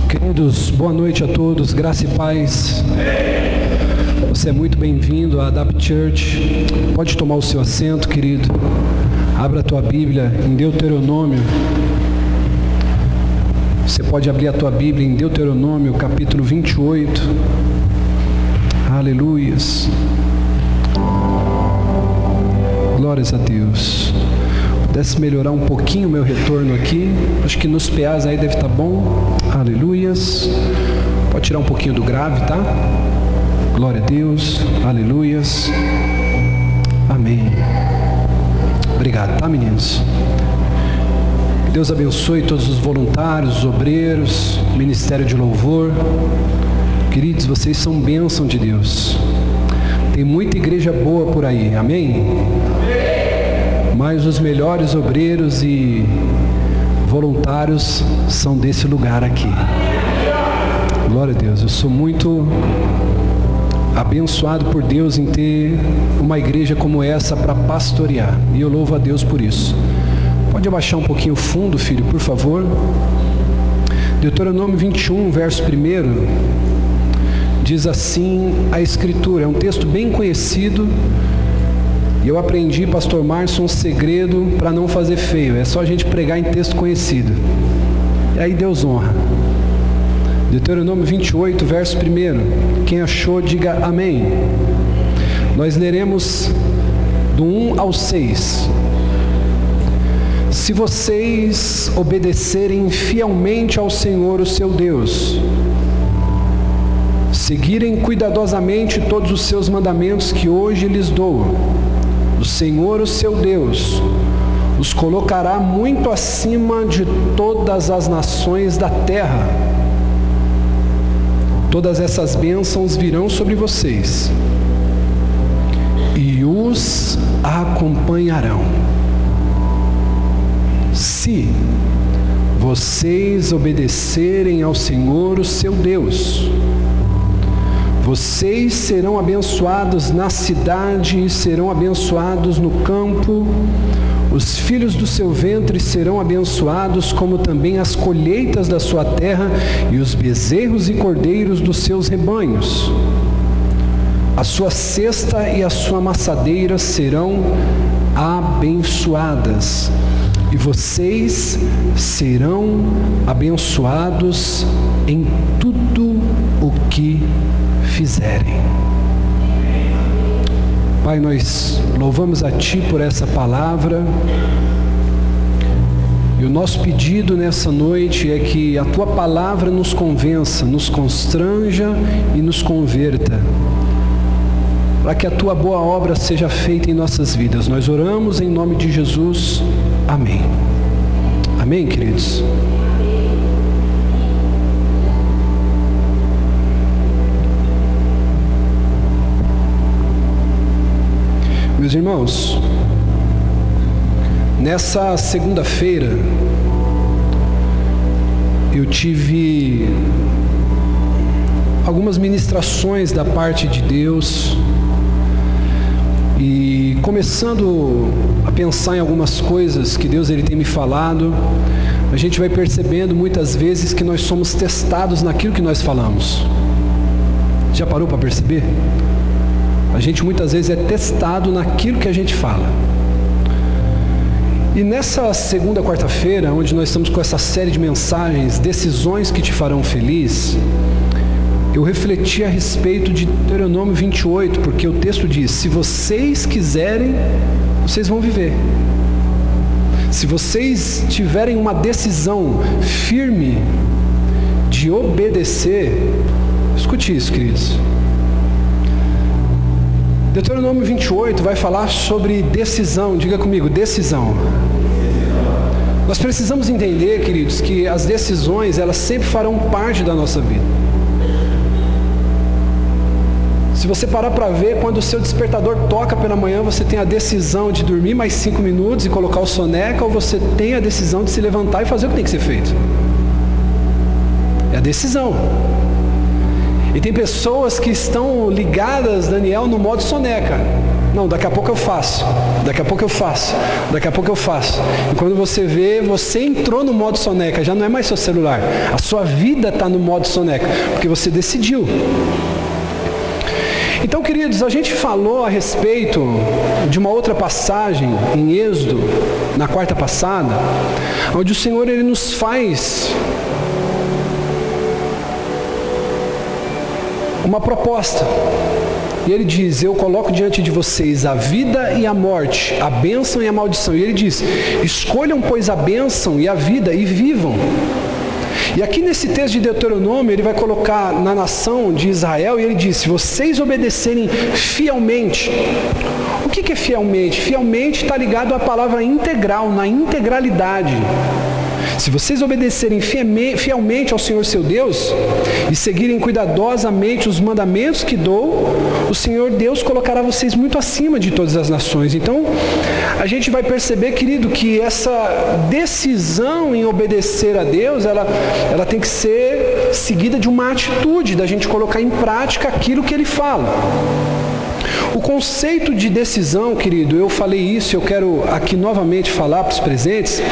Queridos, boa noite a todos, graça e paz. Você é muito bem-vindo à Adapt Church. Pode tomar o seu assento, querido. Abra a tua Bíblia em Deuteronômio. Você pode abrir a tua Bíblia em Deuteronômio, capítulo 28. Aleluias. Glórias a Deus. Pudesse melhorar um pouquinho o meu retorno aqui. Acho que nos PAs aí deve estar bom. Aleluias. Pode tirar um pouquinho do grave, tá? Glória a Deus. Aleluias. Amém. Obrigado, tá, meninos? Que Deus abençoe todos os voluntários, os obreiros, ministério de louvor. Queridos, vocês são bênção de Deus. Tem muita igreja boa por aí, amém? Mas os melhores obreiros e voluntários são desse lugar aqui. Glória a Deus, eu sou muito abençoado por Deus em ter uma igreja como essa para pastorear. E eu louvo a Deus por isso. Pode abaixar um pouquinho o fundo, filho, por favor. Deuteronômio 21, verso 1, diz assim a Escritura. É um texto bem conhecido. E eu aprendi, pastor Márcio, um segredo para não fazer feio. É só a gente pregar em texto conhecido. E aí Deus honra. Deuteronômio 28, verso 1. Quem achou, diga amém. Nós leremos do 1 ao 6. Se vocês obedecerem fielmente ao Senhor, o seu Deus, seguirem cuidadosamente todos os seus mandamentos que hoje lhes dou, o Senhor, o seu Deus, os colocará muito acima de todas as nações da terra. Todas essas bênçãos virão sobre vocês e os acompanharão. Se vocês obedecerem ao Senhor, o seu Deus, vocês serão abençoados na cidade e serão abençoados no campo. Os filhos do seu ventre serão abençoados, como também as colheitas da sua terra e os bezerros e cordeiros dos seus rebanhos. A sua cesta e a sua amassadeira serão abençoadas, e vocês serão abençoados em tudo o que fizerem. Pai, nós louvamos a Ti por essa palavra, e o nosso pedido nessa noite é que a Tua palavra nos convença, nos constranja e nos converta, para que a Tua boa obra seja feita em nossas vidas. Nós oramos em nome de Jesus. Amém. Amém, queridos? Meus irmãos, nessa segunda-feira eu tive algumas ministrações da parte de Deus, e começando a pensar em algumas coisas que Deus ele tem me falado, a gente vai percebendo muitas vezes que nós somos testados naquilo que nós falamos. Já parou para perceber? A gente muitas vezes é testado naquilo que a gente fala. E nessa segunda quarta-feira, onde nós estamos com essa série de mensagens, decisões que te farão feliz, eu refleti a respeito de Deuteronômio 28, porque o texto diz: se vocês quiserem, vocês vão viver. Se vocês tiverem uma decisão firme de obedecer, escute isso, queridos. Deuteronômio 28 vai falar sobre decisão. Diga comigo, decisão. Nós precisamos entender, queridos, que as decisões, elas sempre farão parte da nossa vida. Se você parar para ver, quando o seu despertador toca pela manhã, você tem a decisão de dormir mais 5 minutos e colocar o soneca, ou você tem a decisão de se levantar e fazer o que tem que ser feito. É a decisão. E tem pessoas que estão ligadas, Daniel, no modo soneca. Não, daqui a pouco eu faço. Daqui a pouco eu faço. Daqui a pouco eu faço. E quando você vê, você entrou no modo soneca. Já não é mais seu celular. A sua vida está no modo soneca. Porque você decidiu. Então, queridos, a gente falou a respeito de uma outra passagem em Êxodo, na quarta passada, onde o Senhor ele nos faz uma proposta. E ele diz: eu coloco diante de vocês a vida e a morte, a bênção e a maldição. E ele diz: escolham, pois, a bênção e a vida e vivam. E aqui nesse texto de Deuteronômio, ele vai colocar na nação de Israel, e ele diz: se vocês obedecerem fielmente. O que é fielmente? Fielmente está ligado à palavra integral, na integralidade. Se vocês obedecerem fielmente ao Senhor seu Deus e seguirem cuidadosamente os mandamentos que dou, o Senhor Deus colocará vocês muito acima de todas as nações. Então, a gente vai perceber, querido, que essa decisão em obedecer a Deus, ela tem que ser seguida de uma atitude, da gente colocar em prática aquilo que Ele fala. O conceito de decisão, querido, eu falei isso, eu quero aqui novamente falar para os presentes.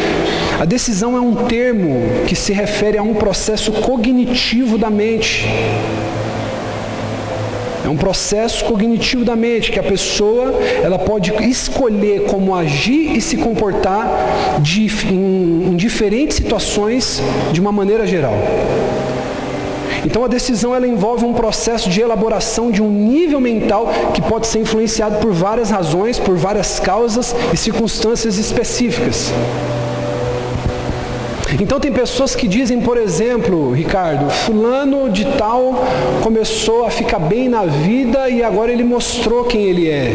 A decisão é um termo que se refere a um processo cognitivo da mente. É um processo cognitivo da mente, que a pessoa ela pode escolher como agir e se comportar em diferentes situações de uma maneira geral. Então a decisão ela envolve um processo de elaboração de um nível mental que pode ser influenciado por várias razões, por várias causas e circunstâncias específicas. Então tem pessoas que dizem, por exemplo, Ricardo, fulano de tal começou a ficar bem na vida e agora ele mostrou quem ele é.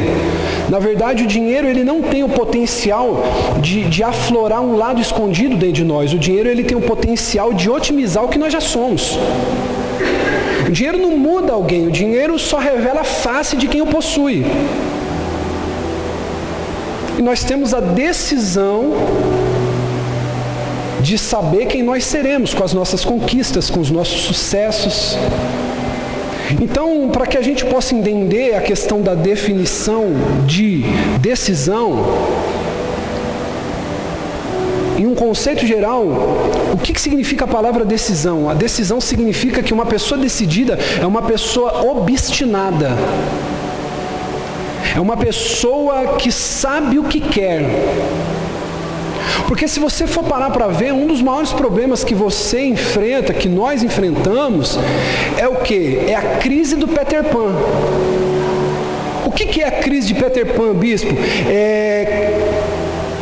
Na verdade, o dinheiro ele não tem o potencial de aflorar um lado escondido dentro de nós. O dinheiro ele tem o potencial de otimizar o que nós já somos. O dinheiro não muda alguém, o dinheiro só revela a face de quem o possui. E nós temos a decisão de saber quem nós seremos com as nossas conquistas, com os nossos sucessos. Então, para que a gente possa entender a questão da definição de decisão, em um conceito geral, o que significa a palavra decisão? A decisão significa que uma pessoa decidida é uma pessoa obstinada. É uma pessoa que sabe o que quer. Porque se você for parar para ver, um dos maiores problemas que você enfrenta, que nós enfrentamos, é o quê? É a crise do Peter Pan. O que é a crise de Peter Pan, bispo?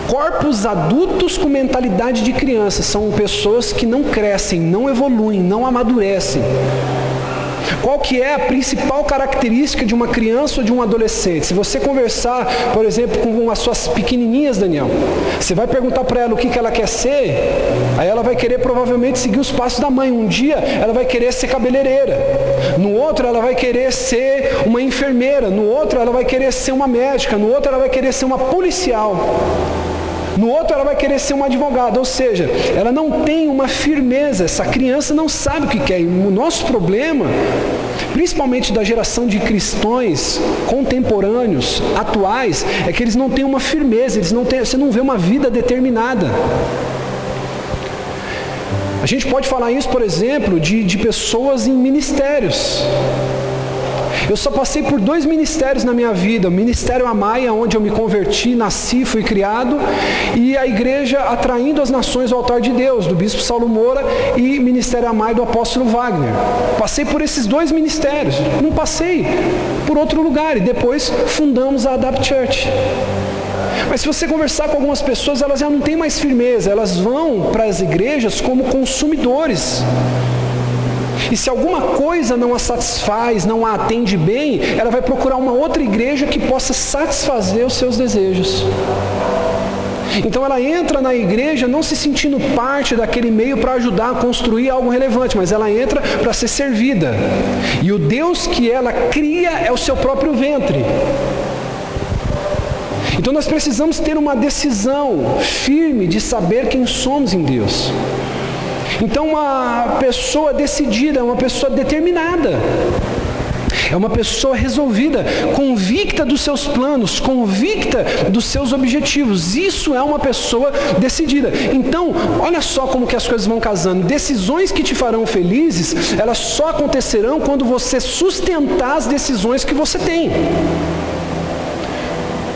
Corpos adultos com mentalidade de criança. São pessoas que não crescem, não evoluem, não amadurecem. Qual que é a principal característica de uma criança ou de um adolescente? Se você conversar, por exemplo, com as suas pequenininhas, Daniel, você vai perguntar para ela o que ela quer ser, aí ela vai querer provavelmente seguir os passos da mãe. Um dia ela vai querer ser cabeleireira, no outro ela vai querer ser uma enfermeira, no outro ela vai querer ser uma médica, no outro ela vai querer ser uma policial. No outro ela vai querer ser uma advogada, ou seja, ela não tem uma firmeza, essa criança não sabe o que quer. E o nosso problema, principalmente da geração de cristãos contemporâneos, atuais, é que eles não têm uma firmeza, você não vê uma vida determinada. A gente pode falar isso, por exemplo, de pessoas em ministérios. Eu só passei por 2 ministérios na minha vida. O Ministério Amaia, onde eu me converti, nasci, fui criado, e a igreja Atraindo as Nações ao Altar de Deus, do Bispo Saulo Moura, e Ministério Amaia do Apóstolo Wagner. Passei por esses 2 ministérios, não passei por outro lugar, e depois fundamos a Adapt Church. Mas se você conversar com algumas pessoas, elas já não têm mais firmeza, elas vão para as igrejas como consumidores. E se alguma coisa não a satisfaz, não a atende bem, ela vai procurar uma outra igreja que possa satisfazer os seus desejos. Então ela entra na igreja não se sentindo parte daquele meio para ajudar a construir algo relevante, mas ela entra para ser servida. E o Deus que ela cria é o seu próprio ventre. Então nós precisamos ter uma decisão firme de saber quem somos em Deus. Então uma pessoa decidida, uma pessoa determinada. É uma pessoa resolvida, convicta dos seus planos, convicta dos seus objetivos. Isso é uma pessoa decidida. Então, olha só como que as coisas vão casando. Decisões que te farão felizes, elas só acontecerão quando você sustentar as decisões que você tem.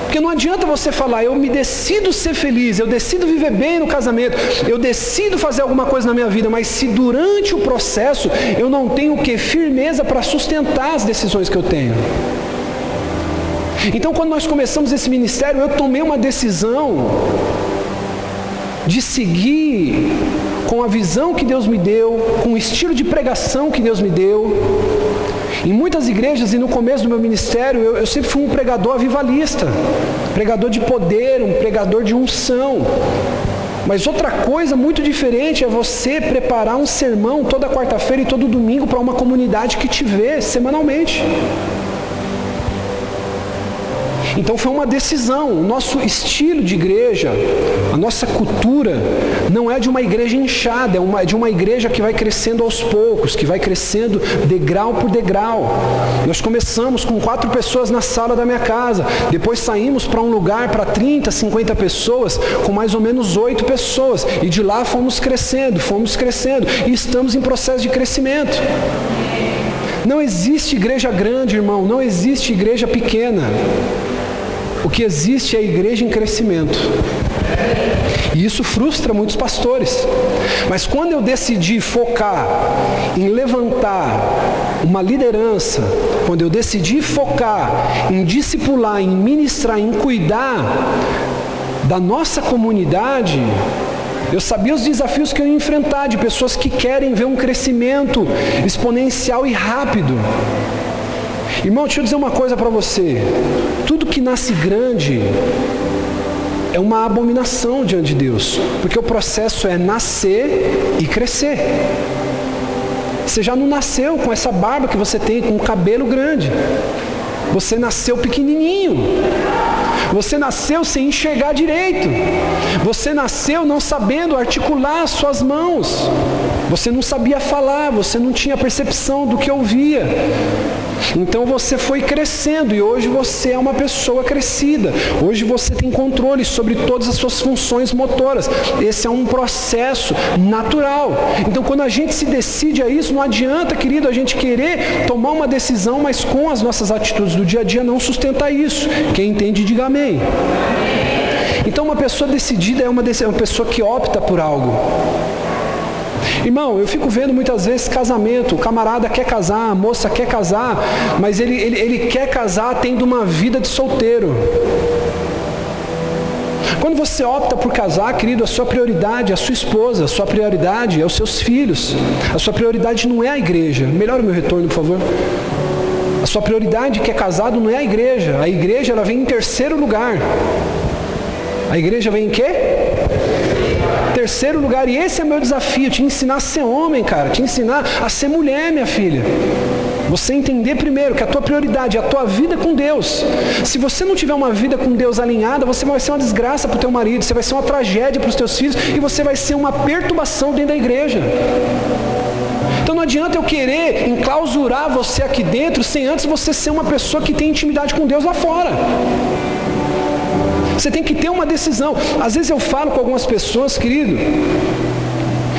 Porque não adianta você falar, eu me decido ser feliz, eu decido viver bem no casamento, eu decido fazer alguma coisa na minha vida, mas se durante o processo eu não tenho o quê? Firmeza para sustentar as decisões que eu tenho. Então, quando nós começamos esse ministério, eu tomei uma decisão de seguir com a visão que Deus me deu, com o estilo de pregação que Deus me deu. Em muitas igrejas e no começo do meu ministério, eu sempre fui um pregador avivalista, pregador de poder, um pregador de unção. Mas outra coisa muito diferente é você preparar um sermão toda quarta-feira e todo domingo para uma comunidade que te vê semanalmente. Então foi uma decisão. O nosso estilo de igreja, a nossa cultura, não é de uma igreja inchada, é de uma igreja que vai crescendo aos poucos, que vai crescendo degrau por degrau. Nós começamos com 4 pessoas na sala da minha casa, depois saímos para um lugar para 30, 50 pessoas, com mais ou menos 8 pessoas, e de lá fomos crescendo, e estamos em processo de crescimento. Não existe igreja grande, irmão, não existe igreja pequena. O que existe é a igreja em crescimento. E isso frustra muitos pastores. Mas quando eu decidi focar em levantar uma liderança, quando eu decidi focar em discipular, em ministrar, em cuidar da nossa comunidade, eu sabia os desafios que eu ia enfrentar, de pessoas que querem ver um crescimento exponencial e rápido. Irmão, deixa eu dizer uma coisa para você. Tudo que nasce grande é uma abominação diante de Deus. Porque o processo é nascer e crescer. Você já não nasceu com essa barba que você tem, com o cabelo grande. Você nasceu pequenininho. Você nasceu sem enxergar direito. Você nasceu não sabendo articular as suas mãos. Você não sabia falar, você não tinha percepção do que ouvia. Então você foi crescendo e hoje você é uma pessoa crescida. Hoje você tem controle sobre todas as suas funções motoras. Esse é um processo natural. Então quando a gente se decide a isso, não adianta, querido, a gente querer tomar uma decisão, mas com as nossas atitudes do dia a dia não sustentar isso. Quem entende, diga amém. Então uma pessoa decidida é uma pessoa que opta por algo. Irmão, eu fico vendo muitas vezes casamento, o camarada quer casar, a moça quer casar, mas ele quer casar tendo uma vida de solteiro. Quando você opta por casar, querido, a sua prioridade é a sua esposa, a sua prioridade é os seus filhos, a sua prioridade não é a igreja. Melhora o meu retorno, por favor. A sua prioridade que é casado não é a igreja ela vem em terceiro lugar. A igreja vem em quê? Terceiro lugar, e esse é meu desafio, te ensinar a ser homem, cara, te ensinar a ser mulher, minha filha. Você entender primeiro que a tua prioridade é a tua vida com Deus. Se você não tiver uma vida com Deus alinhada, você vai ser uma desgraça para o teu marido, você vai ser uma tragédia para os teus filhos e você vai ser uma perturbação dentro da igreja. Então não adianta eu querer enclausurar você aqui dentro sem antes você ser uma pessoa que tem intimidade com Deus lá fora. Você tem que ter uma decisão. Às vezes eu falo com algumas pessoas, querido,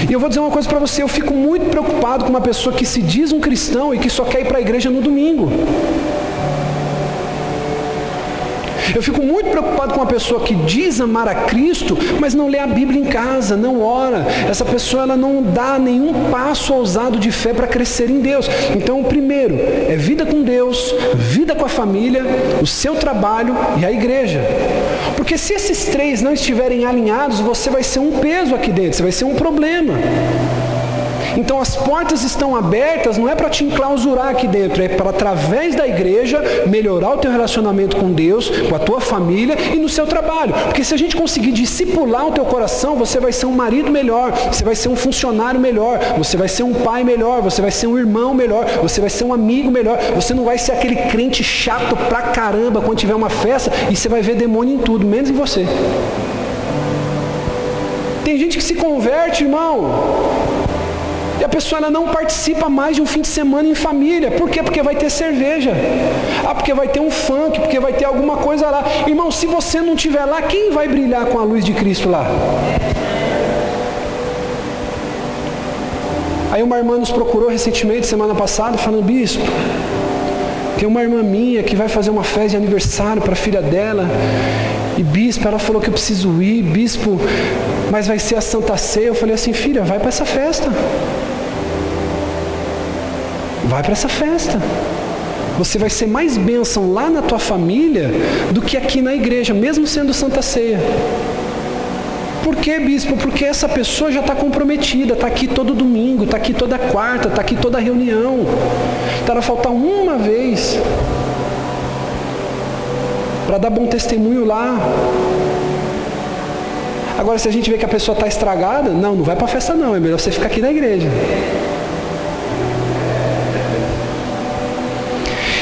e eu vou dizer uma coisa para você, eu fico muito preocupado com uma pessoa que se diz um cristão e que só quer ir para a igreja no domingo. Eu fico muito preocupado com uma pessoa que diz amar a Cristo, mas não lê a Bíblia em casa, não ora. Essa pessoa ela não dá nenhum passo ousado de fé para crescer em Deus. Então o primeiro é vida com Deus, vida com a família, o seu trabalho e a igreja. Porque se esses 3 não estiverem alinhados, você vai ser um peso aqui dentro, você vai ser um problema. Então as portas estão abertas, não é para te enclausurar aqui dentro, é para através da igreja melhorar o teu relacionamento com Deus, com a tua família e no seu trabalho. Porque se a gente conseguir discipular o teu coração, você vai ser um marido melhor, você vai ser um funcionário melhor, você vai ser um pai melhor, você vai ser um irmão melhor, você vai ser um amigo melhor, você não vai ser aquele crente chato pra caramba quando tiver uma festa e você vai ver demônio em tudo, menos em você. Tem gente que se converte, irmão. E a pessoa ela não participa mais de um fim de semana em família. Por quê? Porque vai ter cerveja. Porque vai ter um funk, porque vai ter alguma coisa lá. Irmão, se você não estiver lá, quem vai brilhar com a luz de Cristo lá? Aí uma irmã nos procurou recentemente, semana passada, falando: bispo, tem uma irmã minha que vai fazer uma festa de aniversário para a filha dela. E bispo, ela falou que eu preciso ir, bispo, mas vai ser a Santa Ceia. Eu falei assim: filha, vai para essa festa. Vai para essa festa. Você vai ser mais bênção lá na tua família do que aqui na igreja, mesmo sendo Santa Ceia. Por quê, bispo? Porque essa pessoa já está comprometida, está aqui todo domingo, está aqui toda quarta, está aqui toda reunião. Então ela faltar uma vez para dar bom testemunho lá. Agora, se a gente vê que a pessoa está estragada, não vai para a festa não, é melhor você ficar aqui na igreja.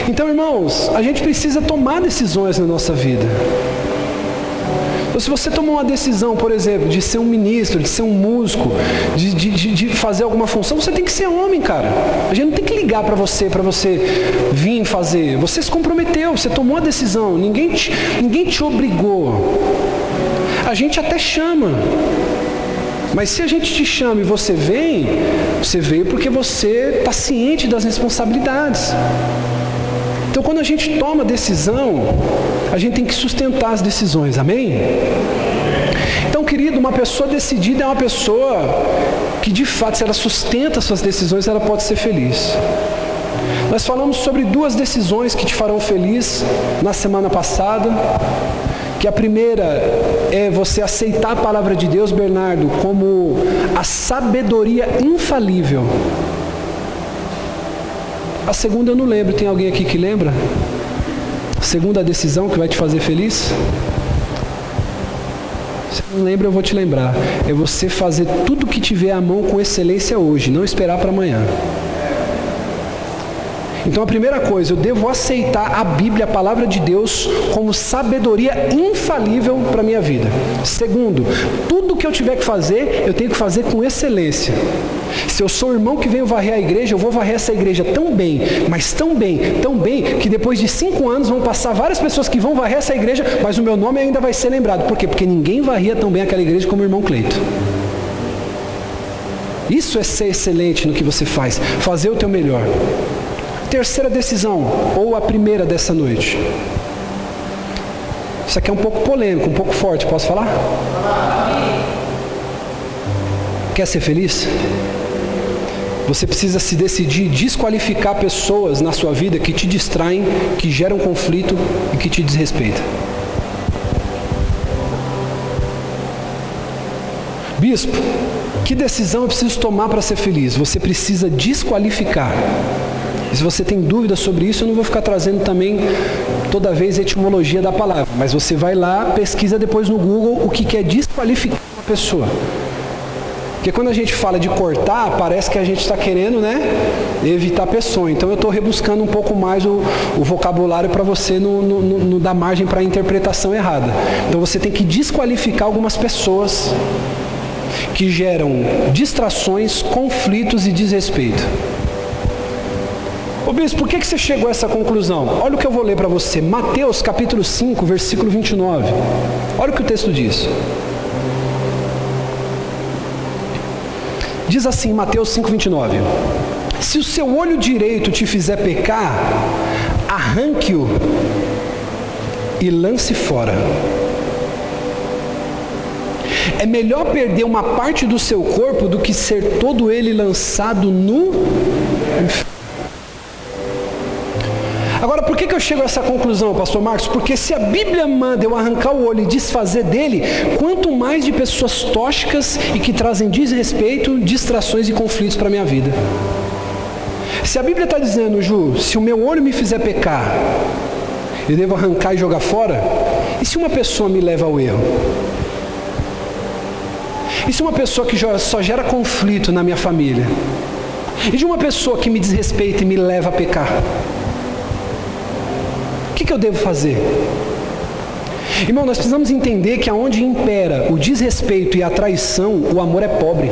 Então, irmãos, a gente precisa tomar decisões na nossa vida. Então, se você tomar uma decisão, por exemplo, de ser um ministro, de ser um músico, de fazer alguma função, você tem que ser homem, cara. A gente não tem que ligar para você vir fazer. Você se comprometeu, você tomou a decisão, ninguém te obrigou. A gente até chama. Mas se a gente te chama e você veio porque você está ciente das responsabilidades. Então, quando a gente toma decisão, a gente tem que sustentar as decisões, amém? Então, querido, uma pessoa decidida é uma pessoa que, de fato, se ela sustenta suas decisões, ela pode ser feliz. Nós falamos sobre 2 decisões que te farão feliz na semana passada, que a primeira é você aceitar a palavra de Deus, Bernardo, como a sabedoria infalível. A segunda eu não lembro, tem alguém aqui que lembra? A segunda decisão que vai te fazer feliz? Se não lembra, eu vou te lembrar. É você fazer tudo que tiver à mão com excelência hoje, não esperar para amanhã. Então a primeira coisa, eu devo aceitar a Bíblia, a palavra de Deus, como sabedoria infalível para a minha vida. Segundo, tudo que eu tiver que fazer, eu tenho que fazer com excelência. Se eu sou um irmão que venho varrer a igreja, eu vou varrer essa igreja tão bem, mas tão bem, que depois de 5 anos vão passar várias pessoas que vão varrer essa igreja, mas o meu nome ainda vai ser lembrado. Por quê? Porque ninguém varria tão bem aquela igreja como o irmão Cleito. Isso é ser excelente no que você faz, fazer o teu melhor. Terceira decisão, ou a primeira dessa noite. Isso aqui é um pouco polêmico, um pouco forte, posso falar? Quer ser feliz? Você precisa se decidir desqualificar pessoas na sua vida que te distraem, que geram conflito e que te desrespeitam. Bispo, que decisão eu preciso tomar para ser feliz? Você precisa desqualificar. E se você tem dúvidas sobre isso, eu não vou ficar trazendo também toda vez a etimologia da palavra, mas você vai lá, pesquisa depois no Google o que é desqualificar uma pessoa. Porque quando a gente fala de cortar, parece que a gente está querendo, evitar a pessoa. Então eu estou rebuscando um pouco mais o vocabulário para você não dar margem para a interpretação errada. Então você tem que desqualificar algumas pessoas que geram distrações, conflitos e desrespeito. Ô bispo, por que você chegou a essa conclusão? Olha o que eu vou ler para você. Mateus capítulo 5, versículo 29. Olha o que o texto diz. Diz assim, Mateus 5, 29. Se o seu olho direito te fizer pecar, arranque-o e lance fora. É melhor perder uma parte do seu corpo do que ser todo ele lançado no inferno. Agora, por que eu chego a essa conclusão, pastor Marcos? Porque se a Bíblia manda eu arrancar o olho e desfazer dele, quanto mais de pessoas tóxicas e que trazem desrespeito, distrações e conflitos para a minha vida. Se a Bíblia está dizendo, Ju, se o meu olho me fizer pecar, eu devo arrancar e jogar fora, e se uma pessoa me leva ao erro? E se uma pessoa que só gera conflito na minha família? E de uma pessoa que me desrespeita e me leva a pecar? O que eu devo fazer? Irmão, nós precisamos entender que aonde impera o desrespeito e a traição, o amor é pobre.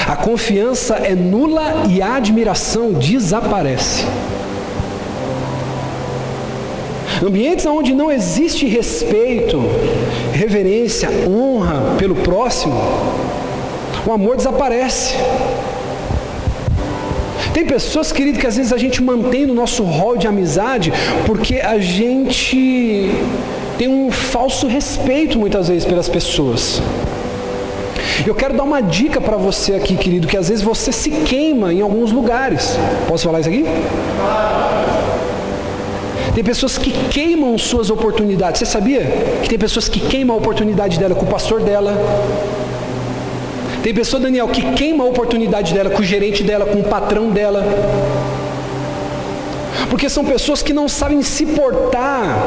A confiança é nula e a admiração desaparece. Ambientes onde não existe respeito, reverência, honra pelo próximo, o amor desaparece. Tem pessoas, querido, que às vezes a gente mantém no nosso rol de amizade porque a gente tem um falso respeito muitas vezes pelas pessoas. Eu quero dar uma dica para você aqui, querido, que às vezes você se queima em alguns lugares. Posso falar isso aqui? Tem pessoas que queimam suas oportunidades. Você sabia que tem pessoas que queimam a oportunidade dela com o pastor dela? Tem pessoa, Daniel, que queima a oportunidade dela com o gerente dela, com o patrão dela. Porque são pessoas que não sabem se portar.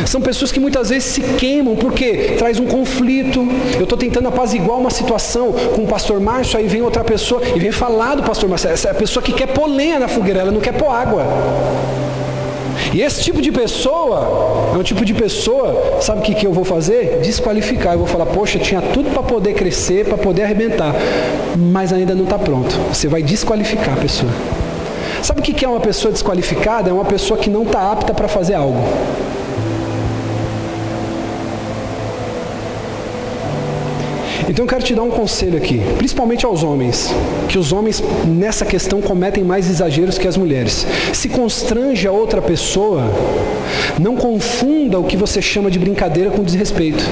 São pessoas que muitas vezes se queimam porque traz um conflito. Eu estou tentando apaziguar uma situação com o pastor Márcio, aí vem outra pessoa e vem falar do pastor Márcio. Essa é a pessoa que quer pôr lenha na fogueira, ela não quer pôr água. E esse tipo de pessoa, é um tipo de pessoa, sabe o que eu vou fazer? Desqualificar. Eu vou falar, poxa, tinha tudo para poder crescer, para poder arrebentar, mas ainda não está pronto. Você vai desqualificar a pessoa. Sabe o que é uma pessoa desqualificada? É uma pessoa que não está apta para fazer algo. Então eu quero te dar um conselho aqui, principalmente aos homens, que os homens nessa questão cometem mais exageros que as mulheres. Se constrange a outra pessoa, não confunda o que você chama de brincadeira com desrespeito.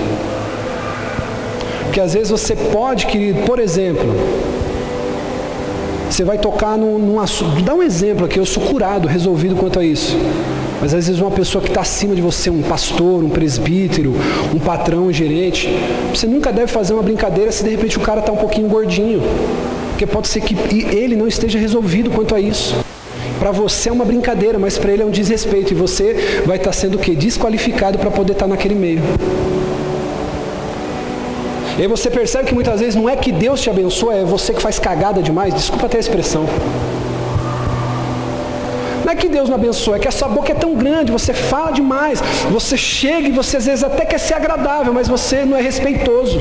Porque às vezes você pode, querido, por exemplo, você vai tocar num assunto, dá um exemplo aqui, eu sou curado, resolvido quanto a isso. Mas às vezes uma pessoa que está acima de você, um pastor, um presbítero, um patrão, um gerente, você nunca deve fazer uma brincadeira se de repente o cara está um pouquinho gordinho. Porque pode ser que ele não esteja resolvido quanto a isso. Para você é uma brincadeira, mas para ele é um desrespeito. E você vai estar sendo o quê? Desqualificado para poder estar naquele meio. E aí você percebe que muitas vezes não é que Deus te abençoa, é você que faz cagada demais. Desculpa até a expressão. Não é que Deus não abençoa, é que a sua boca é tão grande, você fala demais, você chega e você às vezes até quer ser agradável, mas você não é respeitoso.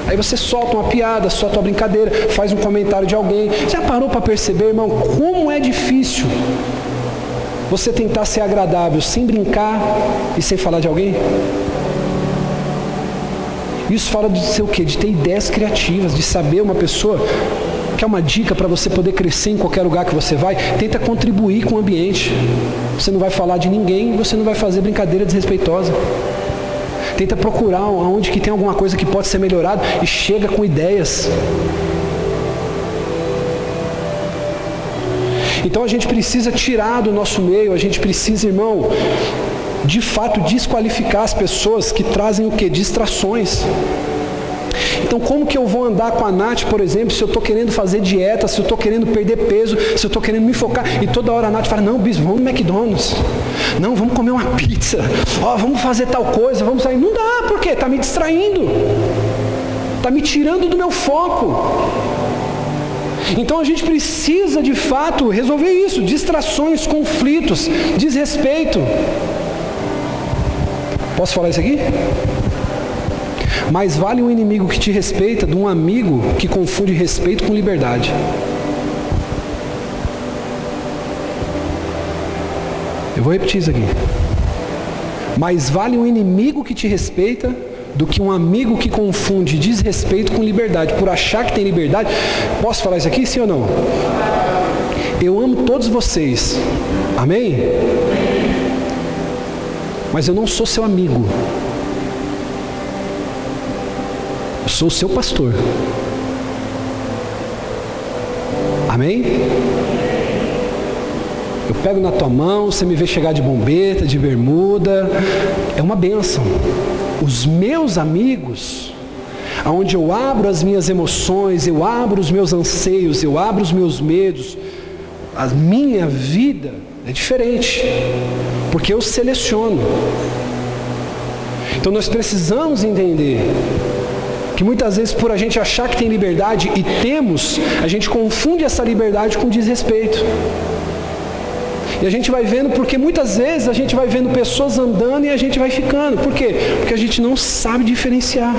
Aí você solta uma piada, solta uma brincadeira, faz um comentário de alguém. Já parou para perceber, irmão, como é difícil você tentar ser agradável sem brincar e sem falar de alguém? Isso fala de ser o quê? De ter ideias criativas, de saber uma pessoa. Quer uma dica para você poder crescer em qualquer lugar que você vai? Tenta contribuir com o ambiente. Você não vai falar de ninguém, você não vai fazer brincadeira desrespeitosa. Tenta procurar onde que tem alguma coisa que pode ser melhorada e chega com ideias. Então a gente precisa tirar do nosso meio, a gente precisa, irmão, de fato desqualificar as pessoas que trazem o quê? Distrações. Então como que eu vou andar com a Nath, por exemplo, se eu estou querendo fazer dieta, se eu estou querendo perder peso, se eu estou querendo me focar, e toda hora a Nath fala, não, bispo, vamos no McDonald's, não, vamos comer uma pizza, vamos fazer tal coisa, vamos sair. Não dá, por quê? Está me distraindo, está me tirando do meu foco. Então a gente precisa de fato resolver isso, distrações, conflitos, desrespeito. Posso falar isso aqui? Mais vale um inimigo que te respeita de um amigo que confunde respeito com liberdade. Eu vou repetir isso aqui. Mais vale um inimigo que te respeita do que um amigo que confunde desrespeito com liberdade, por achar que tem liberdade. Posso falar isso aqui, sim ou não? Eu amo todos vocês. Amém? Mas eu não sou seu amigo. Eu sou o seu pastor. Amém? Eu pego na tua mão, você me vê chegar de bombeta, de bermuda. É uma bênção. Os meus amigos, onde eu abro as minhas emoções, eu abro os meus anseios, eu abro os meus medos, a minha vida é diferente, porque eu seleciono. Então nós precisamos entender que muitas vezes por a gente achar que tem liberdade e temos, a gente confunde essa liberdade com desrespeito. E a gente vai vendo, porque muitas vezes a gente vai vendo pessoas andando e a gente vai ficando. Por quê? Porque a gente não sabe diferenciar.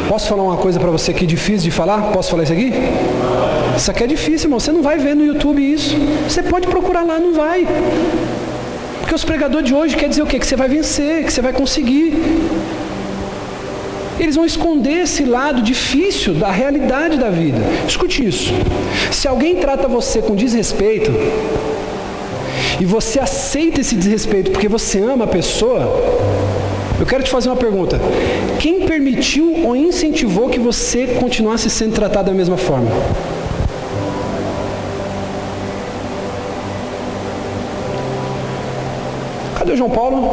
Posso falar uma coisa para você aqui difícil de falar? Posso falar isso aqui? Isso aqui é difícil, irmão. Você não vai ver no YouTube isso. Você pode procurar lá, não vai. Porque os pregadores de hoje quer dizer o quê? Que você vai vencer, que você vai conseguir. Eles vão esconder esse lado difícil da realidade da vida. Escute isso. Se alguém trata você com desrespeito, e você aceita esse desrespeito porque você ama a pessoa, eu quero te fazer uma pergunta. Quem permitiu ou incentivou que você continuasse sendo tratado da mesma forma? Cadê o João Paulo?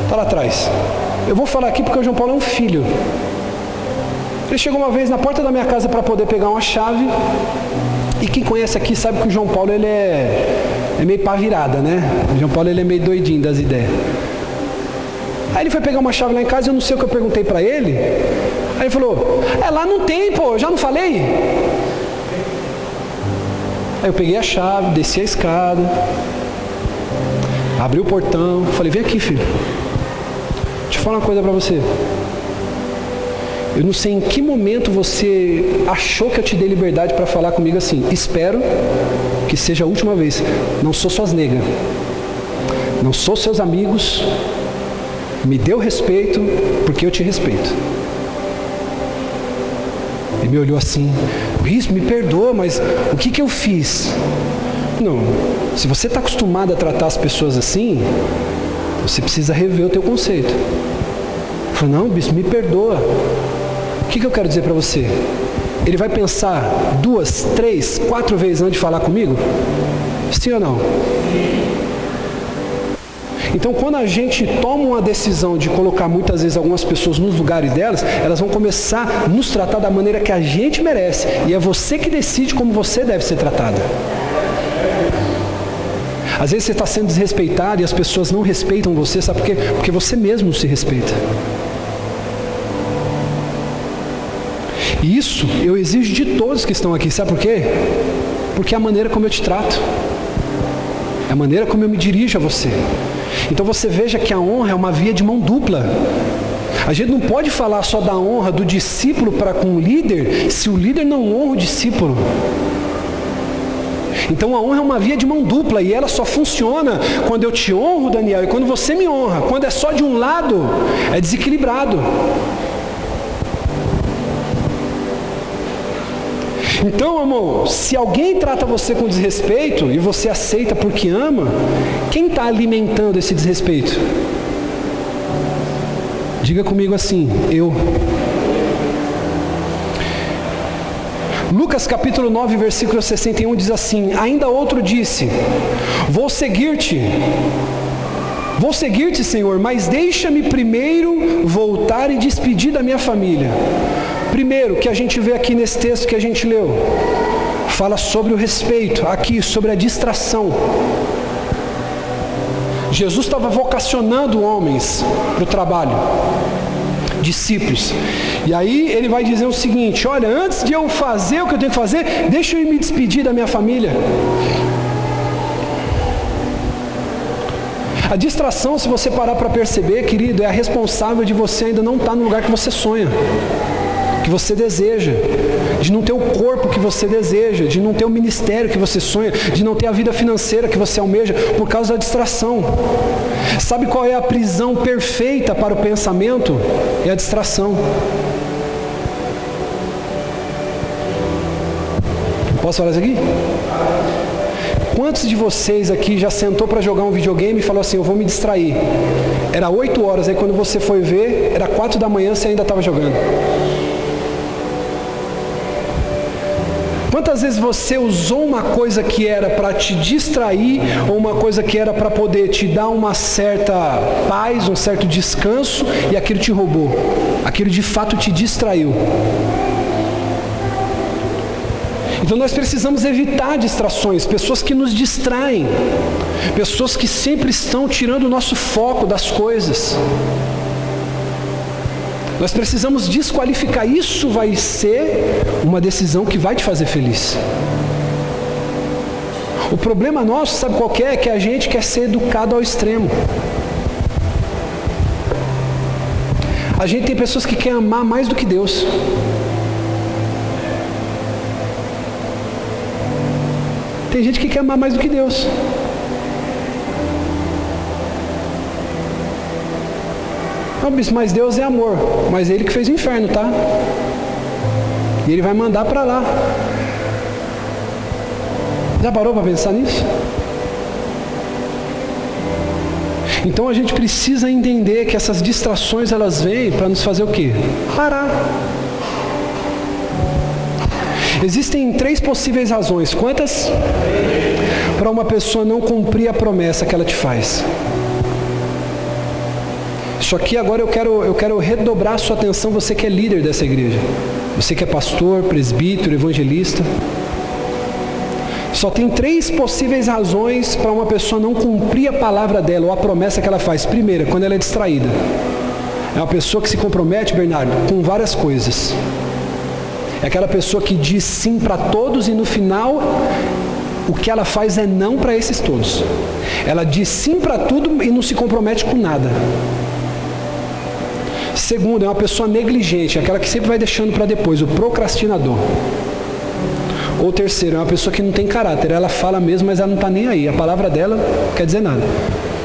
Está lá atrás. Eu vou falar aqui porque o João Paulo é um filho. Ele chegou uma vez na porta da minha casa para poder pegar uma chave. E quem conhece aqui sabe que o João Paulo ele é meio pá virada, né? O João Paulo ele é meio doidinho das ideias. Aí ele foi pegar uma chave lá em casa, eu não sei o que eu perguntei para ele. Aí ele falou, lá não tem, pô, eu já não falei? Aí eu peguei a chave, desci a escada, abri o portão, falei, vem aqui, filho. Deixa eu falar uma coisa para você. Eu não sei em que momento você achou que eu te dei liberdade para falar comigo assim. Espero que seja a última vez. Não sou suas negras. Não sou seus amigos. Me dê o respeito, porque eu te respeito. Ele me olhou assim, Bispo, me perdoa, mas o que eu fiz? Não, se você está acostumado a tratar as pessoas assim, você precisa rever o teu conceito. Ele falou, não, Bispo, me perdoa. O que eu quero dizer para você? Ele vai pensar 2, 3, 4 vezes antes de falar comigo? Sim ou não? Então, quando a gente toma uma decisão de colocar muitas vezes algumas pessoas nos lugares delas, elas vão começar a nos tratar da maneira que a gente merece. E é você que decide como você deve ser tratada. Às vezes você está sendo desrespeitado e as pessoas não respeitam você, sabe por quê? Porque você mesmo não se respeita. E isso eu exijo de todos que estão aqui, sabe por quê? Porque é a maneira como eu te trato. É a maneira como eu me dirijo a você. Então você veja que a honra é uma via de mão dupla. A gente não pode falar só da honra do discípulo para com o líder, se o líder não honra o discípulo. Então a honra é uma via de mão dupla e ela só funciona quando eu te honro, Daniel, e quando você me honra. Quando é só de um lado, é desequilibrado. Então, amor, se alguém trata você com desrespeito e você aceita porque ama, quem está alimentando esse desrespeito? Diga comigo assim, eu. Lucas capítulo 9, versículo 61 diz assim, ainda outro disse, vou seguir-te, Senhor, mas deixa-me primeiro voltar e despedir da minha família. Primeiro, que a gente vê aqui nesse texto que a gente leu, fala sobre o respeito, aqui sobre a distração. Jesus estava vocacionando homens para o trabalho, discípulos. E aí ele vai dizer o seguinte, olha, antes de eu fazer o que eu tenho que fazer, deixa eu me despedir da minha família. A distração, se você parar para perceber, querido, é a responsável de você ainda não estar no lugar que você sonha, que você deseja, de não ter o corpo que você deseja, de não ter o ministério que você sonha, de não ter a vida financeira que você almeja, por causa da distração. Sabe qual é a prisão perfeita para o pensamento? É a distração. Posso falar isso aqui? Quantos de vocês aqui já sentou para jogar um videogame e falou assim, eu vou me distrair? Era 8 horas, aí quando você foi ver, era 4 da manhã, você ainda estava jogando. Quantas vezes você usou uma coisa que era para te distrair, ou uma coisa que era para poder te dar uma certa paz, um certo descanso, e aquilo te roubou? Aquilo de fato te distraiu. Então nós precisamos evitar distrações, pessoas que nos distraem, pessoas que sempre estão tirando o nosso foco das coisas. Nós precisamos desqualificar. Isso vai ser uma decisão que vai te fazer feliz. O problema nosso, sabe qual é? É que a gente quer ser educado ao extremo. A gente tem pessoas que querem amar mais do que Deus. Tem gente que quer amar mais do que Deus. Não, bispo, mas Deus é amor. Mas é Ele que fez o inferno, tá? E Ele vai mandar para lá. Já parou para pensar nisso? Então a gente precisa entender que essas distrações, elas vêm para nos fazer o quê? Parar. Existem 3 possíveis razões. Quantas? Para uma pessoa não cumprir a promessa que ela te faz. Só que agora eu quero redobrar a sua atenção, você que é líder dessa igreja. Você que é pastor, presbítero, evangelista. Só tem 3 possíveis razões para uma pessoa não cumprir a palavra dela ou a promessa que ela faz. Primeira, quando ela é distraída. É uma pessoa que se compromete, Bernardo, com várias coisas. É aquela pessoa que diz sim para todos e no final o que ela faz é não para esses todos. Ela diz sim para tudo e não se compromete com nada. Segundo, é uma pessoa negligente, aquela que sempre vai deixando para depois, o procrastinador. Ou terceiro, é uma pessoa que não tem caráter, ela fala mesmo, mas ela não está nem aí, a palavra dela não quer dizer nada.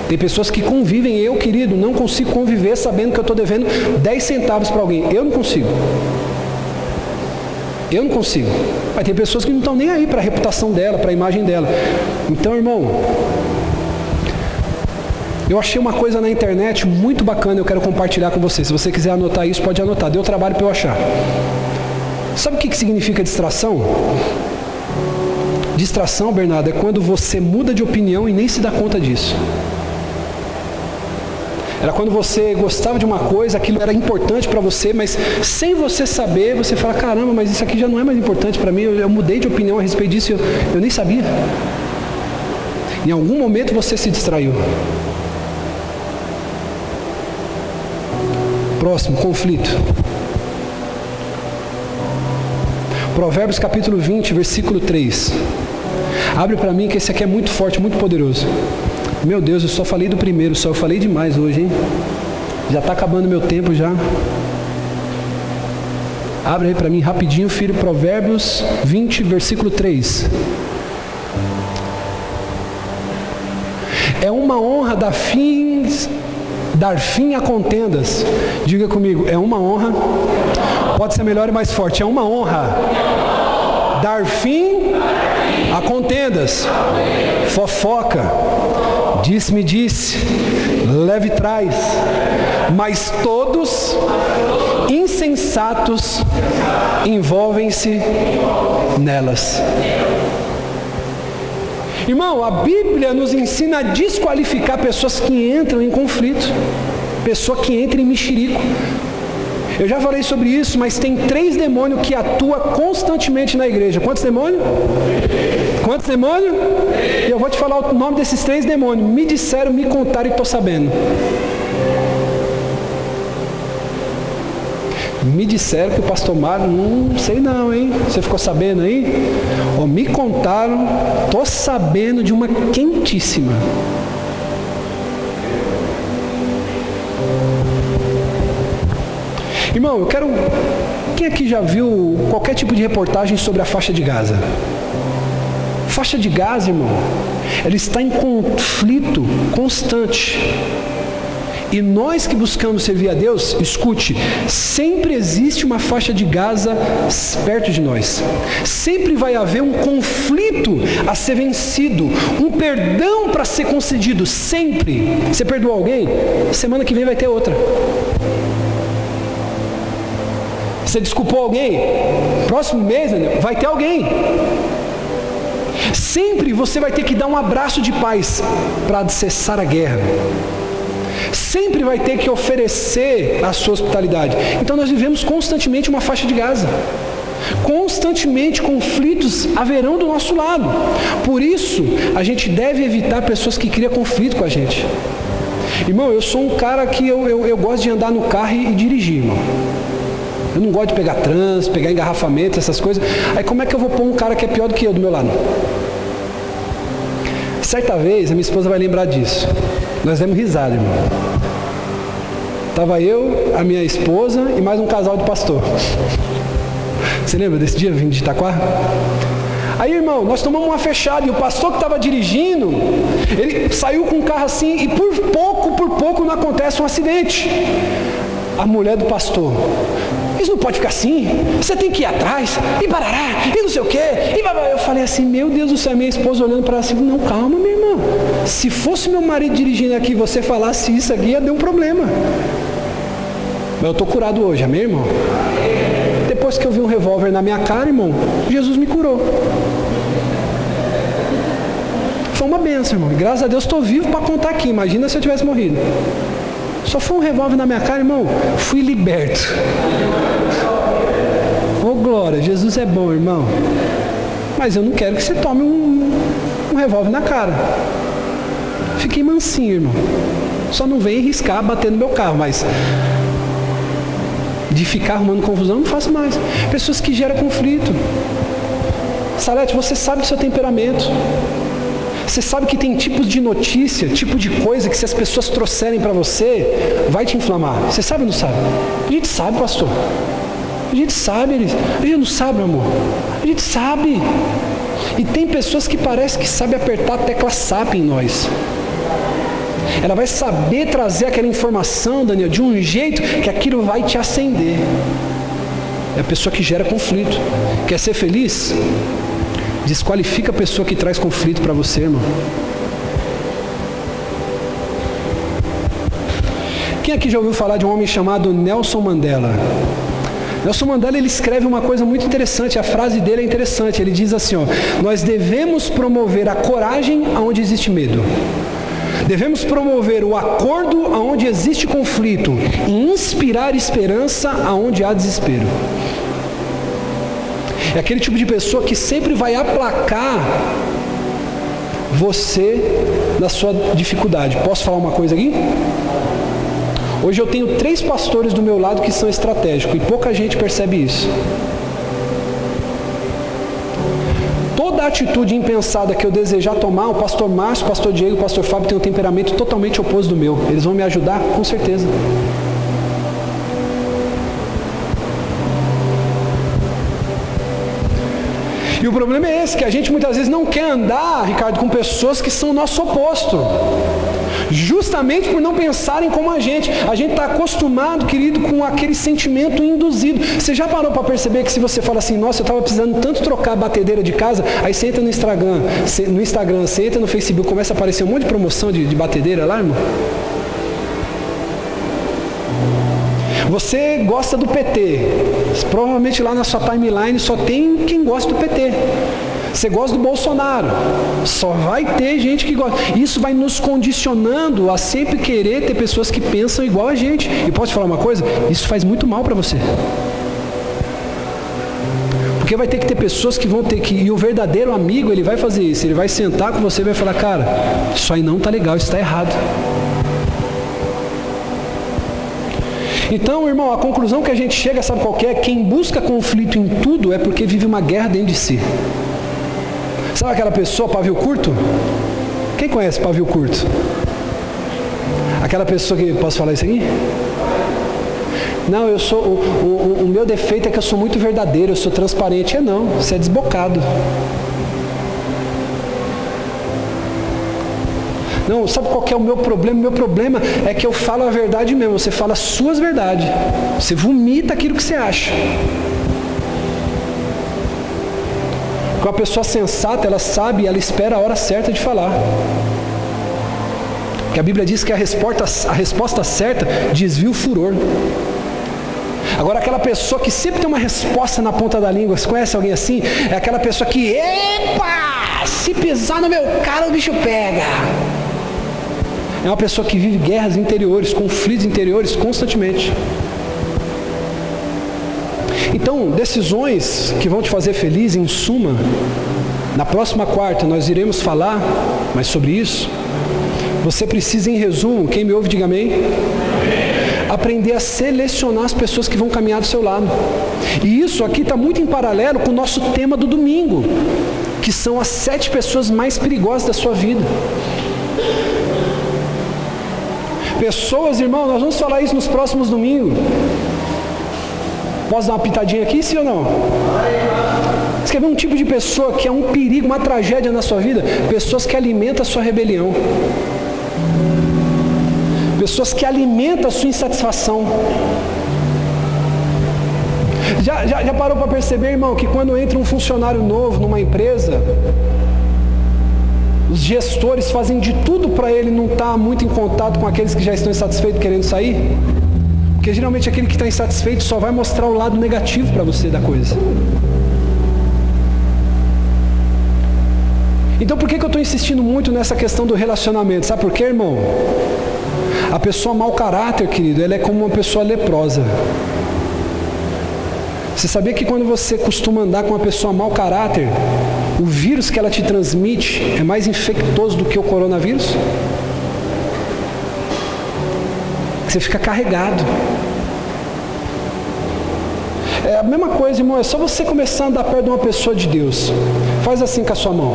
Tem pessoas que convivem, eu, querido, não consigo conviver sabendo que eu estou devendo 10 centavos para alguém, eu não consigo. Eu não consigo. Mas tem pessoas que não estão nem aí para a reputação dela, para a imagem dela. Então, irmão, eu achei uma coisa na internet muito bacana, eu quero compartilhar com você. Se você quiser anotar isso, pode anotar. Deu trabalho para eu achar. Sabe o que significa distração? Distração, Bernardo, é quando você muda de opinião e nem se dá conta disso. Era quando você gostava de uma coisa, aquilo era importante para você, mas sem você saber, você fala, caramba, mas isso aqui já não é mais importante para mim, eu mudei de opinião a respeito disso, eu nem sabia. Em algum momento você se distraiu. Próximo, conflito. Provérbios capítulo 20, versículo 3. Abre para mim que esse aqui é muito forte, muito poderoso. Meu Deus, eu só falei do primeiro, eu falei demais hoje, hein? Já está acabando meu tempo já. Abre aí para mim rapidinho, filho, Provérbios 20, versículo 3. É uma honra dar fim a contendas. Diga comigo, é uma honra. Pode ser melhor e mais forte. É uma honra dar fim a contendas. Fofoca. Disse-me disse. Leve trás. Mas todos insensatos envolvem-se nelas. Irmão, a Bíblia nos ensina a desqualificar pessoas que entram em conflito, pessoa que entra em mexerico. Eu já falei sobre isso, mas tem 3 demônios que atuam constantemente na igreja. Quantos demônios? Quantos demônios? E eu vou te falar o nome desses 3 demônios. Me disseram, me contaram e estou sabendo. Me disseram que o pastor Mário, não sei não, hein? Você ficou sabendo aí? Ou me contaram, estou sabendo de uma quentíssima. Irmão, eu quero... Quem aqui já viu qualquer tipo de reportagem sobre a faixa de Gaza? Faixa de Gaza, irmão, ela está em conflito constante. E nós que buscamos servir a Deus, escute, sempre existe uma faixa de Gaza perto de nós. Sempre vai haver um conflito a ser vencido, um perdão para ser concedido, sempre. Você perdoou alguém? Semana que vem vai ter outra. Você desculpou alguém? Próximo mês vai ter alguém. Sempre você vai ter que dar um abraço de paz para cessar a guerra. Sempre vai ter que oferecer a sua hospitalidade. Então nós vivemos constantemente uma faixa de Gaza. Constantemente conflitos haverão do nosso lado. Por isso, a gente deve evitar pessoas que criam conflito com a gente. Irmão, eu sou um cara que eu gosto de andar no carro e dirigir, irmão. Eu não gosto de pegar trânsito, pegar engarrafamento, essas coisas. Aí como é que eu vou pôr um cara que é pior do que eu do meu lado? Certa vez, a minha esposa vai lembrar disso. Nós demos risada, irmão. Estava eu, a minha esposa e mais um casal de pastor. Você lembra desse dia vindo de Itaquá? Aí, irmão, nós tomamos uma fechada e o pastor que estava dirigindo, ele saiu com o carro assim e por pouco não acontece um acidente. A mulher do pastor: isso não pode ficar assim, você tem que ir atrás, e barará, e não sei o quê, e babá. Eu falei assim: meu Deus do céu, minha esposa olhando para ela assim: não, calma, minha irmã, se fosse meu marido dirigindo aqui e você falasse isso aqui, ia dar um problema. Mas eu estou curado hoje, amém, irmão? Depois que eu vi um revólver na minha cara, irmão, Jesus me curou. Foi uma bênção, irmão, e graças a Deus estou vivo para contar aqui. Imagina se eu tivesse morrido. Só foi um revólver na minha cara, irmão, fui liberto. Oh, glória, Jesus é bom, irmão. Mas eu não quero que você tome um revólver na cara. Fiquei mansinho, irmão. Só não venha arriscar bater no meu carro, mas de ficar arrumando confusão, não faço mais. Pessoas que geram conflito. Salete, você sabe do seu temperamento. Você sabe que tem tipos de notícia, tipo de coisa que se as pessoas trouxerem para você, vai te inflamar. Você sabe ou não sabe? A gente sabe, pastor. A gente sabe, Elis. A gente não sabe, meu amor. A gente sabe. E tem pessoas que parece que sabem apertar a tecla SAP em nós. Ela vai saber trazer aquela informação, Daniel, de um jeito que aquilo vai te acender. É a pessoa que gera conflito. Quer ser feliz? Desqualifica a pessoa que traz conflito para você, irmão. Quem aqui já ouviu falar de um homem chamado Nelson Mandela? Nelson Mandela, ele escreve uma coisa muito interessante, a frase dele é interessante. Ele diz assim, ó: nós devemos promover a coragem aonde existe medo. Devemos promover o acordo aonde existe conflito e inspirar esperança aonde há desespero. É aquele tipo de pessoa que sempre vai aplacar você na sua dificuldade. Posso falar uma coisa aqui? Hoje eu tenho 3 pastores do meu lado que são estratégicos e pouca gente percebe isso. Toda atitude impensada que eu desejar tomar, o pastor Márcio, o pastor Diego, o pastor Fábio tem um temperamento totalmente oposto do meu. Eles vão me ajudar? Com certeza. E o problema é esse, que a gente muitas vezes não quer andar, Ricardo, com pessoas que são o nosso oposto. Justamente por não pensarem como a gente. A gente está acostumado, querido, com aquele sentimento induzido. Você já parou para perceber que se você fala assim: nossa, eu estava precisando tanto trocar a batedeira de casa, aí você entra no Instagram, você entra no Facebook, começa a aparecer um monte de promoção de batedeira lá, irmão? Você gosta do PT, provavelmente lá na sua timeline só tem quem gosta do PT. Você gosta do Bolsonaro, só vai ter gente que gosta. Isso vai nos condicionando a sempre querer ter pessoas que pensam igual a gente. E posso te falar uma coisa? Isso faz muito mal para você. Porque vai ter que ter pessoas que vão ter que... E o verdadeiro amigo, ele vai fazer isso. Ele vai sentar com você e vai falar: cara, isso aí não está legal, isso está errado. Então, irmão, a conclusão que a gente chega, sabe qual que é? Quem busca conflito em tudo é porque vive uma guerra dentro de si. Sabe aquela pessoa, pavio curto? Quem conhece pavio curto? Aquela pessoa que... Posso falar isso aqui? Não, eu sou... O meu defeito é que eu sou muito verdadeiro, eu sou transparente. Não, você é desbocado. Não, sabe qual que é o meu problema? O meu problema é que eu falo a verdade mesmo. Você fala as suas verdades. Você vomita aquilo que você acha. Porque uma pessoa sensata, ela sabe, ela espera a hora certa de falar. Porque a Bíblia diz que a resposta certa desvia o furor. Agora, aquela pessoa que sempre tem uma resposta na ponta da língua, você conhece alguém assim? É aquela pessoa que, epa, se pisar no meu cara, o bicho pega. É uma pessoa que vive guerras interiores, conflitos interiores constantemente. Então, decisões que vão te fazer feliz, em suma, na próxima quarta nós iremos falar mais sobre isso. Você precisa, em resumo, quem me ouve, diga amém. Aprender a selecionar as pessoas que vão caminhar do seu lado. E isso aqui está muito em paralelo com o nosso tema do domingo, que são as 7 pessoas mais perigosas da sua vida. Pessoas, irmão, nós vamos falar isso nos próximos domingos. Posso dar uma pitadinha aqui, sim ou não? Você quer ver um tipo de pessoa que é um perigo, uma tragédia na sua vida? Pessoas que alimentam a sua rebelião. Pessoas que alimentam a sua insatisfação. Já parou para perceber, irmão, que quando entra um funcionário novo numa empresa, os gestores fazem de tudo para ele não estar muito em contato com aqueles que já estão insatisfeitos querendo sair? Porque geralmente aquele que está insatisfeito só vai mostrar o lado negativo para você da coisa. Então por que eu estou insistindo muito nessa questão do relacionamento? Sabe por quê, irmão? A pessoa mau caráter, querido, ela é como uma pessoa leprosa. Você sabia que quando você costuma andar com uma pessoa mau caráter, o vírus que ela te transmite é mais infectoso do que o coronavírus? Você fica carregado. É a mesma coisa, irmão, é só você começar a andar perto de uma pessoa de Deus. Faz assim com a sua mão.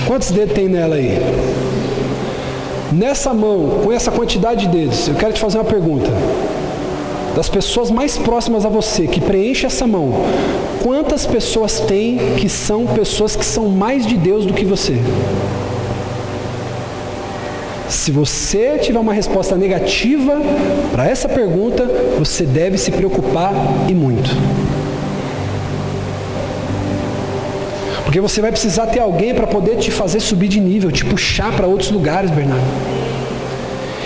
Quantos dedos tem nela aí? Nessa mão, com essa quantidade de dedos, eu quero te fazer uma pergunta. Das pessoas mais próximas a você, que preenche essa mão, quantas pessoas tem que são pessoas que são mais de Deus do que você? Se você tiver uma resposta negativa para essa pergunta, você deve se preocupar e muito. Porque você vai precisar ter alguém para poder te fazer subir de nível, te puxar para outros lugares, Bernardo.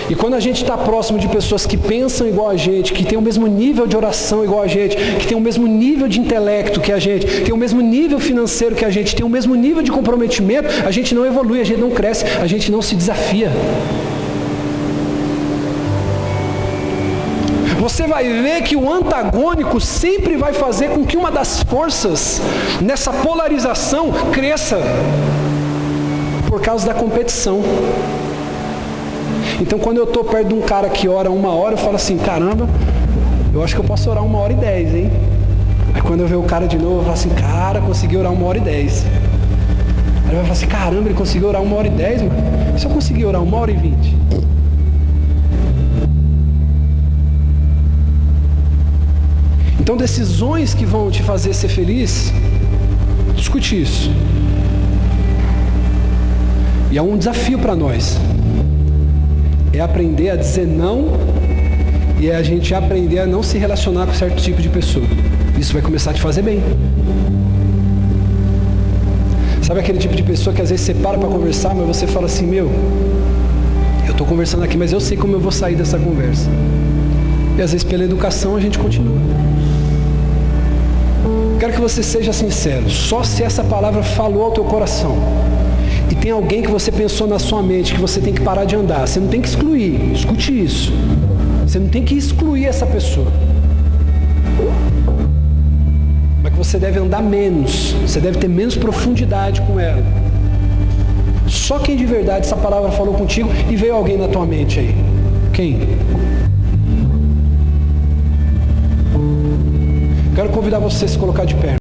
E quando a gente está próximo de pessoas que pensam igual a gente, que tem o mesmo nível de oração igual a gente, que tem o mesmo nível de intelecto que a gente, tem o mesmo nível financeiro que a gente, tem o mesmo nível de comprometimento, a gente não evolui, a gente não cresce, a gente não se desafia. Você vai ver que o antagônico sempre vai fazer com que uma das forças nessa polarização cresça por causa da competição. Então, quando eu estou perto de um cara que ora 1 hora, eu falo assim, caramba, eu acho que eu posso orar 1h10, hein? Aí quando eu ver o cara de novo, eu falo assim, cara, consegui orar 1h10. Aí ele vai falar assim, caramba, ele conseguiu orar 1h10, mano. E se eu conseguir orar 1h20? Então, decisões que vão te fazer ser feliz, discute isso. E é um desafio para nós. É aprender a dizer não e é a gente aprender a não se relacionar com certo tipo de pessoa. Isso vai começar a te fazer bem. Sabe aquele tipo de pessoa que às vezes você para para conversar, mas você fala assim, eu estou conversando aqui, mas eu sei como eu vou sair dessa conversa. E às vezes pela educação a gente continua. Quero que você seja sincero, só se essa palavra falou ao teu coração. E tem alguém que você pensou na sua mente que você tem que parar de andar. Você não tem que excluir, escute isso. Você não tem que excluir essa pessoa. Mas que você deve andar menos. Você deve ter menos profundidade com ela. Só quem de verdade essa palavra falou contigo e veio alguém na tua mente aí. Quem? Quero convidar você a se colocar de pé.